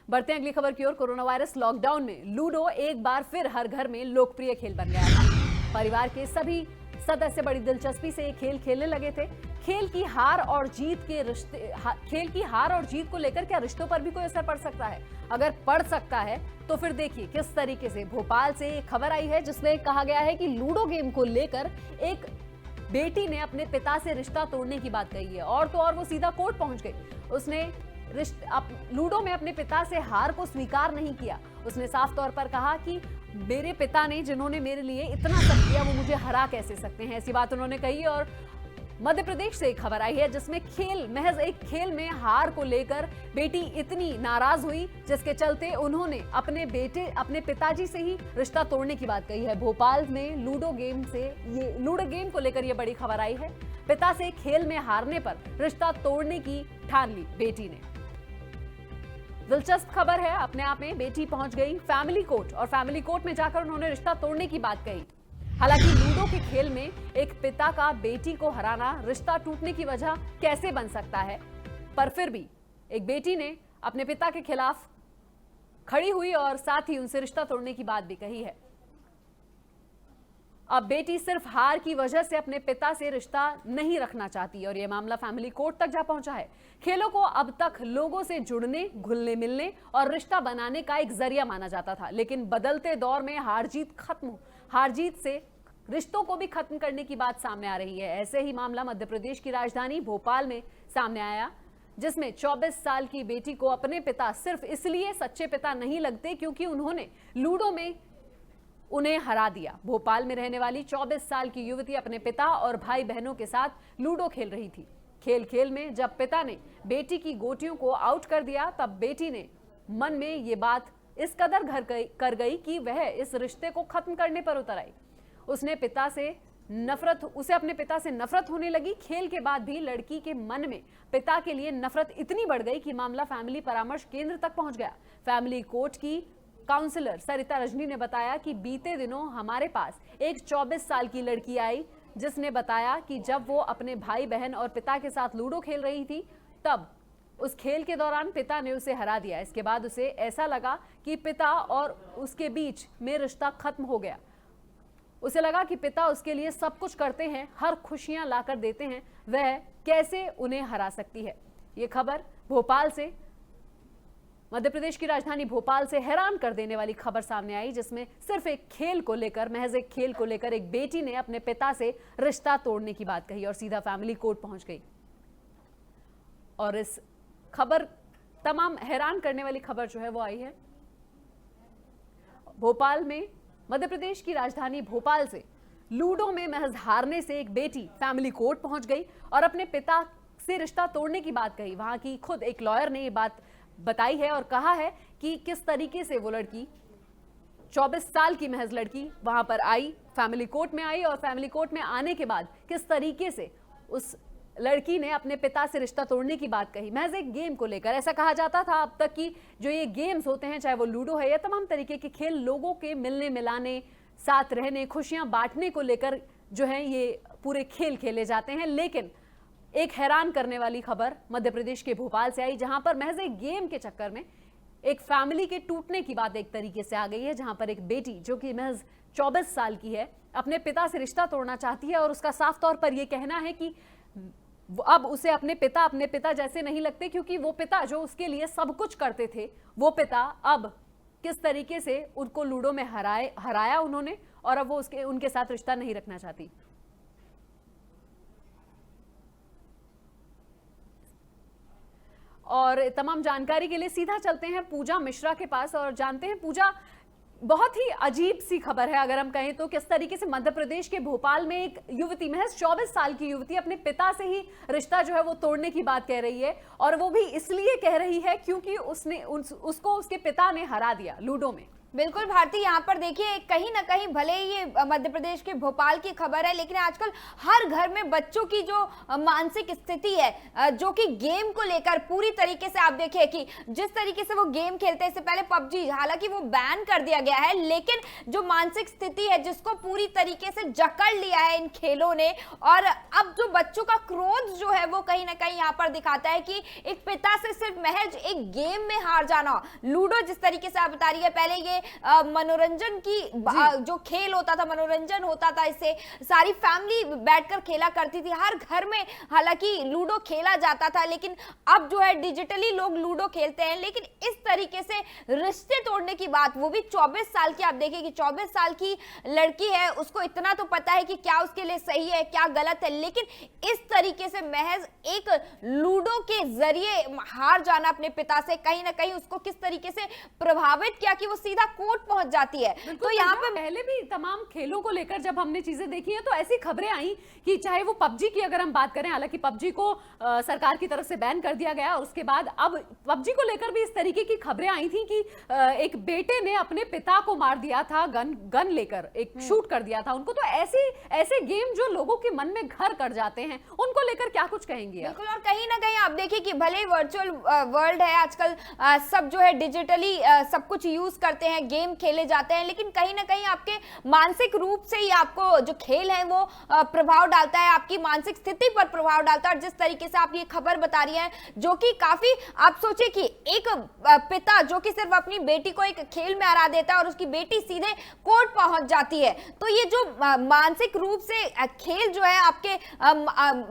बढ़ते हैं अगली खबर की ओर। कोरोना वायरस लॉकडाउन में लूडो एक बार फिर हर घर में लोकप्रिय खेल बन गया था। परिवार के सभी सदस्य बड़ी दिलचस्पी से ये खेल खेलने लगे थे। खेल की हार और जीत को लेकर क्या रिश्तों पर भी कोई असर पड़ सकता है? अगर पड़ सकता है तो फिर देखिए किस तरीके से भोपाल से एक खबर आई है जिसमें कहा गया है कि लूडो गेम को लेकर एक बेटी ने अपने पिता से रिश्ता तोड़ने की बात कही है। और तो और वो सीधा कोर्ट पहुंच गई। उसने लूडो में अपने पिता से हार को स्वीकार नहीं किया। उसने साफ तौर पर कहा कि मेरे पिता ने जिन्होंने मेरे लिए इतना सब किया वो मुझे हरा कैसे सकते हैं, ऐसी बात उन्होंने कही। और मध्य प्रदेश से एक खबर आई है जिसमें महज एक खेल में हार को लेकर बेटी इतनी नाराज हुई जिसके चलते उन्होंने अपने पिताजी से ही रिश्ता तोड़ने की बात कही है। भोपाल में लूडो गेम को लेकर यह बड़ी खबर आई है। पिता से खेल में हारने पर रिश्ता तोड़ने की ठान ली बेटी ने। दिलचस्प खबर है अपने आप में। बेटी पहुंच गई फैमिली कोर्ट और फैमिली कोर्ट में जाकर उन्होंने रिश्ता तोड़ने की बात कही। हालांकि लूडो के खेल में एक पिता का बेटी को हराना रिश्ता टूटने की वजह कैसे बन सकता है, पर फिर भी एक बेटी ने अपने पिता के खिलाफ खड़ी हुई और साथ ही उनसे रिश्ता तोड़ने की बात भी कही है। अब बेटी सिर्फ हार की वजह से अपने पिता से रिश्ता नहीं रखना चाहती और यह मामला फैमिली कोर्ट तक जा पहुंचा है। खेलों को अब तक लोगों से जुड़ने, घुलने मिलने और रिश्ता बनाने का एक जरिया माना जाता था, लेकिन बदलते दौर में हार जीत से रिश्तों को भी खत्म करने की बात सामने आ रही है। ऐसे ही मामला मध्य प्रदेश की राजधानी भोपाल में सामने आया, जिसमें 24 साल की बेटी को अपने पिता सिर्फ इसलिए सच्चे पिता नहीं लगते क्योंकि उन्होंने लूडो में उन्हें हरा दिया। भोपाल में रहने वाली 24 साल की युवती अपने पिता और भाई बहनों के साथ लूडो खेल रही थी। खेल में जब पिता ने बेटी की गोटियों को आउट कर दिया तब बेटी ने मन में ये बात इस कदर घर कर गई कि वह इस रिश्ते को खत्म करने पर उतर आई। उसे अपने पिता से नफरत होने लगी। खेल के बाद भी लड़की के मन में पिता के लिए नफरत इतनी बढ़ गई कि मामला फैमिली परामर्श केंद्र तक पहुंच गया। फैमिली कोर्ट की काउंसलर सरिता रजनी ने बताया कि बीते दिनों हमारे पास एक 24 साल की लड़की आई जिसने बताया कि जब वो अपने भाई बहन और पिता के साथ लूडो खेल रही थी तब उस खेल के दौरान पिता ने उसे हरा दिया। इसके बाद उसे ऐसा लगा कि पिता और उसके बीच में रिश्ता खत्म हो गया। उसे लगा कि पिता उसके लिए सब कुछ करते हैं, हर खुशियां लाकर देते हैं, वह कैसे उन्हें हरा सकती है। ये खबर भोपाल से, मध्य प्रदेश की राजधानी भोपाल से हैरान कर देने वाली खबर सामने आई, जिसमें सिर्फ महज एक खेल को लेकर एक बेटी ने अपने पिता से रिश्ता तोड़ने की बात कही और सीधा फैमिली कोर्ट पहुंच गई। और इस खबर तमाम हैरान करने वाली खबर जो है वो आई है भोपाल में, मध्य प्रदेश की राजधानी भोपाल से लूडो में महज हारने से एक बेटी फैमिली कोर्ट पहुंच गई और अपने पिता से रिश्ता तोड़ने की बात कही। वहां की खुद एक लॉयर ने ये बात बताई है और कहा है कि किस तरीके से वो लड़की 24 साल की महज लड़की वहां पर आई, फैमिली कोर्ट में आई और फैमिली कोर्ट में आने के बाद किस तरीके से उस लड़की ने अपने पिता से रिश्ता तोड़ने की बात कही महज एक गेम को लेकर। ऐसा कहा जाता था अब तक कि जो ये गेम्स होते हैं, चाहे वो लूडो है या तमाम तरीके के खेल, लोगों के मिलने मिलाने, साथ रहने, खुशियां बांटने को लेकर जो है ये पूरे खेल खेले जाते हैं। लेकिन एक हैरान करने वाली खबर मध्य प्रदेश के भोपाल से आई, जहां पर महज एक गेम के चक्कर में एक फैमिली के टूटने की बात एक तरीके से आ गई है, जहां पर एक बेटी जो कि महज 24 साल की है अपने पिता से रिश्ता तोड़ना चाहती है और उसका साफ तौर पर यह कहना है कि अब उसे अपने पिता जैसे नहीं लगते क्योंकि वो पिता जो उसके लिए सब कुछ करते थे, वो पिता अब किस तरीके से उनको लूडो में हराया उन्होंने और अब वो उनके साथ रिश्ता नहीं रखना चाहती। और तमाम जानकारी के लिए सीधा चलते हैं पूजा मिश्रा के पास और जानते हैं पूजा, बहुत ही अजीब सी खबर है अगर हम कहें तो, किस तरीके से मध्य प्रदेश के भोपाल में एक युवती, महज 24 साल की युवती, अपने पिता से ही रिश्ता जो है वो तोड़ने की बात कह रही है और वो भी इसलिए कह रही है क्योंकि उसको उसके पिता ने हरा दिया लूडो में। बिल्कुल भारती, यहाँ पर देखिए कहीं ना कहीं भले ही ये मध्य प्रदेश के भोपाल की खबर है, लेकिन आजकल हर घर में बच्चों की जो मानसिक स्थिति है, जो कि गेम को लेकर पूरी तरीके से आप देखिए कि जिस तरीके से वो गेम खेलते हैं, इससे पहले पबजी, हालांकि वो बैन कर दिया गया है, लेकिन जो मानसिक स्थिति है जिसको पूरी तरीके से जकड़ लिया है इन खेलों ने, और अब जो बच्चों का क्रोध जो है वो कहीं ना कहीं यहाँ पर दिखाता है कि एक पिता से सिर्फ महज एक गेम में हार जाना, लूडो जिस तरीके से आप बता रही है, पहले ये मनोरंजन की जो खेल होता था, मनोरंजन होता था, इससे सारी फैमिली बैठकर खेला करती थी, हर घर में हालांकि लूडो खेला जाता था, लेकिन अब जो है डिजिटली लोग लूडो खेलते हैं। लेकिन इस तरीके से रिश्ते तोड़ने की बात, वो भी 24 साल की, आप देखिए कि 24 साल की लड़की है, उसको इतना तो पता है कि क्या उसके लिए सही है क्या गलत है, लेकिन इस तरीके से महज एक लूडो के जरिए हार जाना अपने पिता से कहीं ना कहीं उसको किस तरीके से प्रभावित किया कि वो सीधा कोर्ट पहुंच जाती है। तो यहाँ पे पहले भी तमाम खेलों को लेकर जब हमने चीजें देखी हैं तो ऐसी खबरें आई कि चाहे वो पबजी की अगर हम बात करें, हालांकि पबजी को सरकार की तरफ से बैन कर दिया गया, उसके बाद अब पबजी को लेकर भी इस तरीके की खबरें आई थी कि एक बेटे ने अपने पिता को मार दिया था, गन लेकर एक शूट कर दिया था उनको। तो ऐसे गेम जो लोगों के मन में घर कर जाते हैं, उनको लेकर क्या कुछ कहेंगे? बिल्कुल, और कहीं ना कहीं आप देखिए कि भले वर्चुअल वर्ल्ड है आजकल, सब जो है डिजिटली सब कुछ यूज करते हैं, गेम खेले जाते हैं, लेकिन कहीं ना कहीं आपके मानसिक रूप से ही आपको जो खेल है वो प्रभाव डालता है, आपकी मानसिक स्थिति पर प्रभाव डालता है। और जिस तरीके से आप ये खबर बता रही हैं, जो कि काफी, आप सोचिए कि एक पिता जो कि सिर्फ अपनी बेटी को एक खेल में हरा देता है और उसकी बेटी सीधे कोर्ट पहुंच जाती है, तो ये जो मानसिक रूप से खेल जो है आपके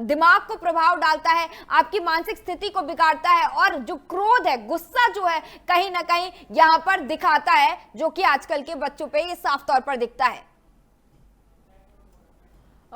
दिमाग को प्रभाव डालता है, आपकी मानसिक स्थिति को बिगाड़ता है, और जो क्रोध है, गुस्सा जो है कहीं ना कहीं यहां पर दिखाता है, जो कि आजकल के बच्चों पे ये साफ तौर पर दिखता है।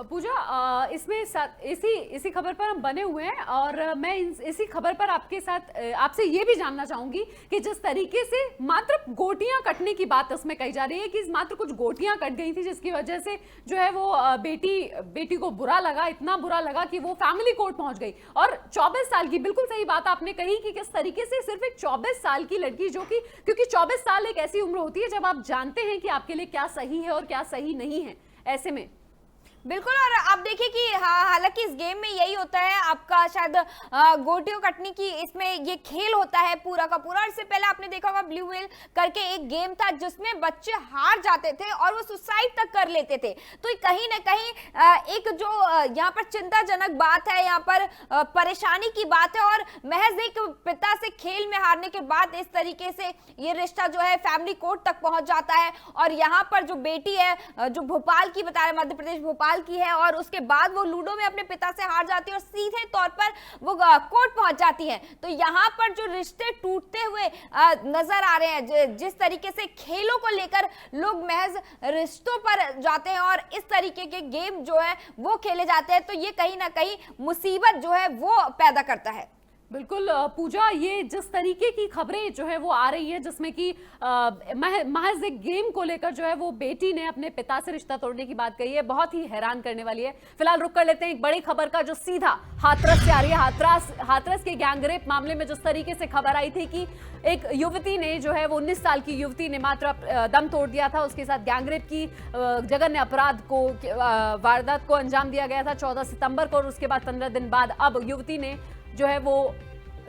पूजा, इसमें इसी खबर पर हम बने हुए हैं और मैं इसी खबर पर आपके साथ आपसे ये भी जानना चाहूंगी कि जिस तरीके से मात्र गोटियां कटने की बात उसमें कही जा रही है कि मात्र कुछ गोटियां कट गई थी, जिसकी वजह से जो है वो बेटी को बुरा लगा, इतना बुरा लगा कि वो फैमिली कोर्ट पहुंच गई। और 24 साल की, बिल्कुल सही बात आपने कही कि किस तरीके से सिर्फ एक 24 साल की लड़की, जो कि क्योंकि 24 साल एक ऐसी उम्र होती है जब आप जानते हैं कि आपके लिए क्या सही है और क्या सही नहीं है, ऐसे में बिल्कुल। और आप देखिए कि हालांकि इस गेम में यही होता है, आपका शायद गोटियों कटने की इसमें ये खेल होता है पूरा का पूरा। इससे पहले आपने देखा होगा ब्लू व्हेल करके एक गेम था जिसमें बच्चे हार जाते थे और वो सुसाइड तक कर लेते थे। तो कहीं ना कहीं एक जो यहाँ पर चिंताजनक बात है, यहाँ पर परेशानी की बात है, और महज एक पिता से खेल में हारने के बाद इस तरीके से ये रिश्ता जो है फैमिली कोर्ट तक पहुंच जाता है। और यहाँ पर जो बेटी है, जो भोपाल की बता रहे, मध्य प्रदेश भोपाल की है, और उसके बाद वो लूडो में अपने पिता से हार जाती है और सीधे तौर पर वो कोर्ट पहुंच जाती है। तो यहाँ पर जो रिश्ते टूटते हुए नजर आ रहे हैं, जिस तरीके से खेलों को लेकर लोग महज रिश्तों पर जाते हैं और इस तरीके के गेम जो है वो खेले जाते हैं, तो ये कहीं ना कहीं मुसीबत जो है वो पैदा करता है। बिल्कुल पूजा, ये जिस तरीके की खबरें जो है वो आ रही है, जिसमें कि महज एक गेम को लेकर जो है वो बेटी ने अपने पिता से रिश्ता तोड़ने की बात कही है, बहुत ही हैरान करने वाली है। फिलहाल रुक कर लेते हैं एक बड़ी खबर का जो सीधा हाथरस से आ रही है। हाथरस के गैंगरेप मामले में जिस तरीके से खबर आई थी कि एक युवती ने जो है वो 19 साल की युवती ने मात्र दम तोड़ दिया था, उसके साथ गैंगरेप की जघन्य अपराध को, वारदात को अंजाम दिया गया था 14 सितंबर को, और उसके बाद 15 दिन बाद अब युवती ने जो है वो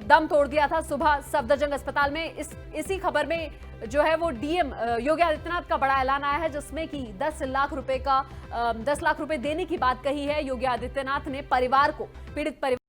दम तोड़ दिया था सुबह सफदरजंग अस्पताल में। इसी खबर में जो है वो डीएम योगी आदित्यनाथ का बड़ा ऐलान आया है, जिसमें कि 10 लाख रुपए देने की बात कही है योगी आदित्यनाथ ने परिवार को, पीड़ित परिवार